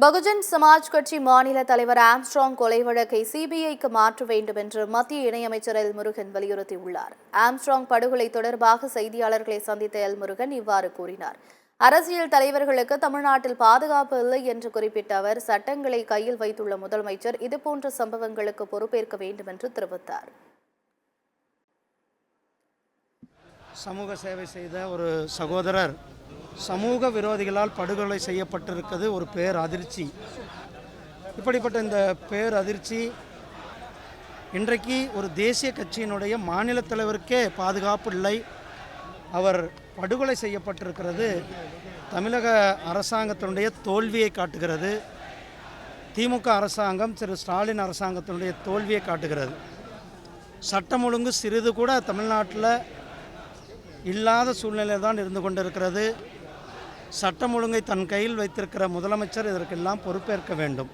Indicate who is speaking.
Speaker 1: பகுஜன் சமாஜ் கட்சி மாநில தலைவர் ஆம்ஸ்ட்ராங் கொலை வழக்கை சிபிஐக்கு மாற்ற வேண்டும் என்று மத்திய இணையமைச்சர் எல் முருகன் வலியுறுத்தியுள்ளார். ஆம்ஸ்ட்ராங் படுகொலை தொடர்பாக செய்தியாளர்களை சந்தித்த எல் முருகன் இவ்வாறு கூறினார். அரசியல் தலைவர்களுக்கு தமிழ்நாட்டில் பாதுகாப்பு இல்லை என்று குறிப்பிட்ட அவர், சட்டங்களை கையில் வைத்துள்ள முதலமைச்சர் இதுபோன்ற சம்பவங்களுக்கு பொறுப்பேற்க வேண்டும் என்று தெரிவித்தார்.
Speaker 2: சமூக சேவை செய்த ஒரு சகோதரர் சமூக விரோதிகளால் படுகொலை செய்யப்பட்டிருக்கிறது ஒரு பேரதிர்ச்சி. இப்படிப்பட்ட இந்த பேரதிர்ச்சி இன்றைக்கு ஒரு தேசிய கட்சியினுடைய மாநில தலைவருக்கே பாதுகாப்பு இல்லை. அவர் படுகொலை செய்யப்பட்டிருக்கிறது தமிழக அரசாங்கத்தினுடைய தோல்வியை காட்டுகிறது. திமுக அரசாங்கம் திரு ஸ்டாலின் அரசாங்கத்தினுடைய தோல்வியை காட்டுகிறது. சட்டம் ஒழுங்கு சிறிது கூட தமிழ்நாட்டில் இல்லாத சூழ்நிலை தான் இருந்து கொண்டிருக்கிறது. சட்டம் ஒழுங்கை தன் கையில் வைத்திருக்கிற முதலமைச்சர் இதற்கெல்லாம் பொறுப்பேற்க வேண்டும்.